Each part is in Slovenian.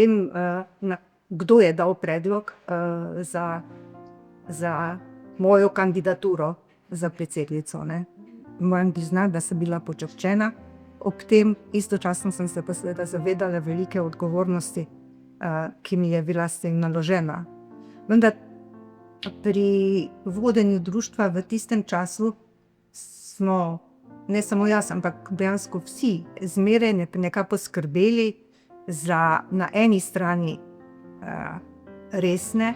vem, kdo je dal predlog za mojo kandidaturo za predsednico, ne. Moram priznati, da sem bila počaščena, ob tem istočasno sem se pa seveda zavedala velike odgovornosti, ki mi je bila s tem naložena. Vendar pri vodenju društva v tistem času smo, ne samo jaz, ampak dejansko vsi zmeraj nekako skrbeli za na eni strani resne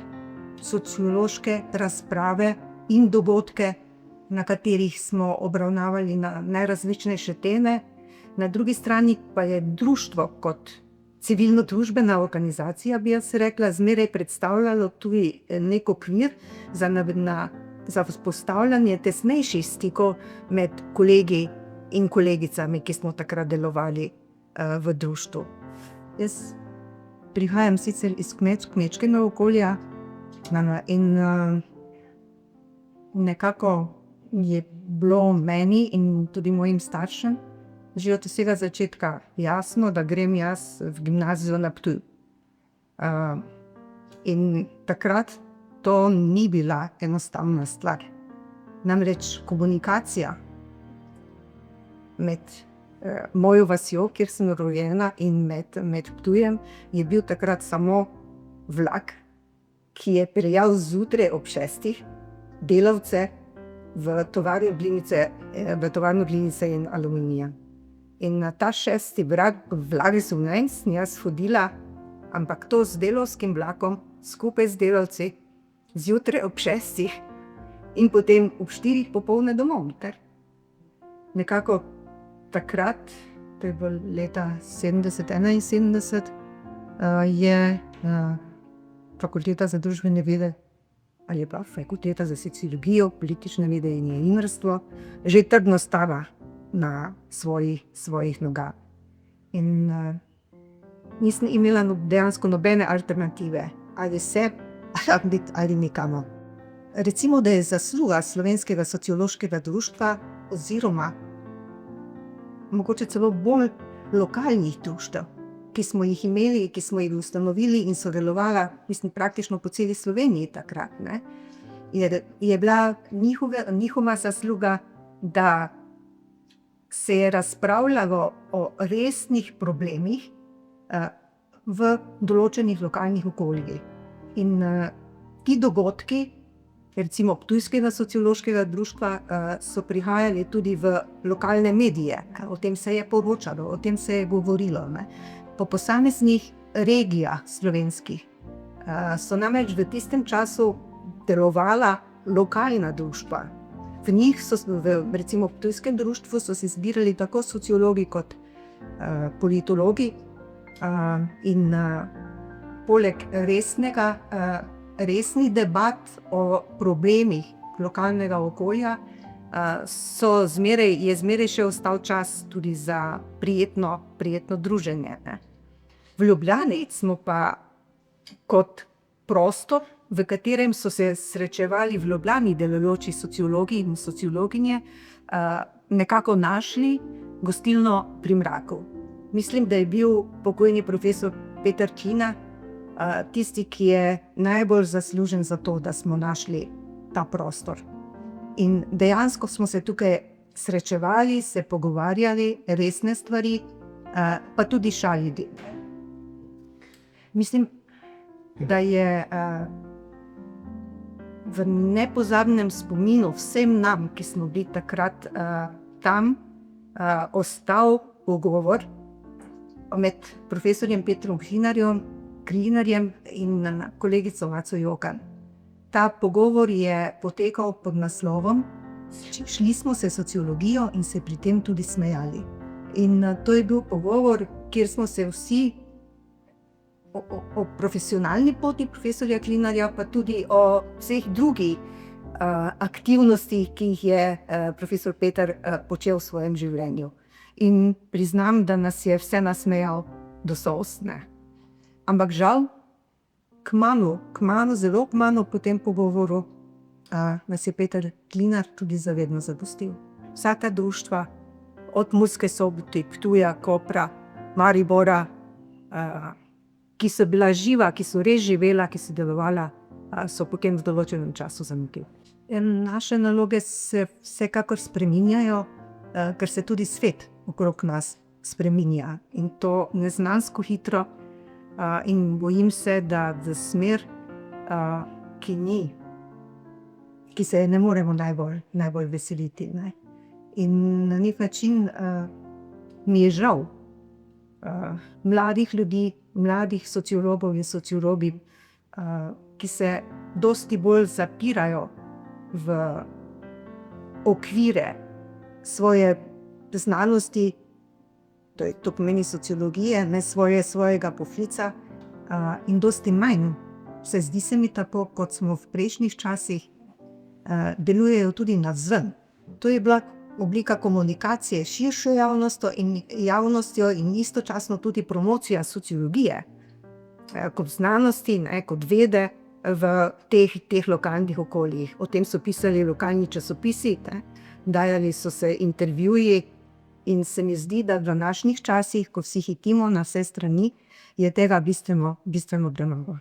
sociološke razprave in dogodke, na katerih smo obravnavali najrazličnejše teme, na drugi strani pa je društvo kot civilno-družbena organizacija, bi jaz rekla, zmeraj predstavljalo tudi neki okvir za vzpostavljanje tesnejših stikov med kolegi in kolegicami, ki smo takrat delovali v društvu. Jaz prihajam sicer iz kmečkega okolja in nekako je bilo meni in tudi mojim staršem že od vsega začetka jasno, da grem jaz v gimnazijo na Ptuju. In takrat to ni bila enostavna stvar. Namreč komunikacija med mojo vasjo, kjer sem rojena, in med Ptujem je bil takrat samo vlak, ki je peljal zjutraj ob 6 delavce v tovarno glinice in aluminija. In na ta 6. vlak zunaj sem jaz hodila, ampak to z delavskim vlakom, skupaj z delavci, zjutraj ob 6 in potem ob 4 popoldne domov. Nekako takrat, to je bilo leta 70-71, je Fakulteta za družbene vede ali pa Fakulteta za sociologijo, politične vede in novinarstvo že trdno stala na svojih nogah. In nisem imela dejansko nobene alternative, ali se ali nikamor. Recimo, da je zasluga Slovenskega sociološkega društva oziroma mogoče celo bolj lokalnih društev, ki smo jih imeli, ki smo jih ustanovili in so delovala, mislim, praktično po celi Sloveniji takrat, ne, je bila njihova zasluga, da se je razpravljalo o resnih problemih v določenih lokalnih okoljih. In ti dogodki, recimo Ptujskega sociološkega društva, so prihajali tudi v lokalne medije. O tem se je poročalo, o tem se je govorilo, ne. Po posameznih regijah slovenskih so namreč v tistem času delovala lokalna društva. V njih recimo v Ptujskem društvu so se zbirali tako sociologi kot politologi in poleg resnih debat o problemih lokalnega okolja je zmeraj še ostal čas tudi za prijetno druženje, ne. V Ljubljani smo pa kot prostor, v katerem so se srečevali v Ljubljani delujoči sociologi in sociologinje, nekako našli gostilno Pri mraku. Mislim, da je bil pokojni profesor Peter Klinar tisti, ki je najbolj zaslužen za to, da smo našli ta prostor. In dejansko smo se tukaj srečevali, se pogovarjali, resne stvari, pa tudi šalili. Mislim, da je v nepozabnem spominu vsem nam, ki smo bili takrat tam, ostal pogovor med profesorjem Petrom Klinarjem in kolegico Aco Jokan. Ta pogovor je potekal pod naslovom Šli smo se sociologijo in se pri tem tudi smejali. In to je bil pogovor, kjer smo se vsi o profesionalni poti profesorja Klinarja, pa tudi o vseh drugih aktivnostih, ki jih je profesor Peter počel v svojem življenju. In priznam, da nas je vse nasmejal do solz, ne. Ampak žal, kmalu, zelo kmalu po tem pogovoru nas je Peter Klinar tudi zavedno zapustil. Vsa ta društva, od Murske Sobote, Ptuja, Kopra, Maribora, ki so bila živa, ki so res živela, ki so delovala, so potem v določenem času zamikali. Naše naloge se vsekakor spreminjajo, ker se tudi svet okrog nas spreminja in to neznansko hitro, in bojim se, da v smer, ki se je ne moremo najbolj veseliti, ne. In na neki način, mi je žal, mladih ljudi, mladih sociologov in sociologinj, ki se dosti bolj zapirajo v okvire svoje znanosti, to pomeni sociologije, ne svojega poklica, in dosti manj, vsaj zdi se mi tako, kot smo v prejšnjih časih, delujejo tudi navzven. To je bila oblika komunikacije s širšo javnostjo in istočasno tudi promocija sociologije, kot znanosti, ne, kot vede v teh lokalnih okoljih. O tem so pisali lokalni časopisi, ne, dajali so se intervjuji in se mi zdi, da v današnjih časih, ko vsi hitimo na vse strani, je tega bistveno premalo.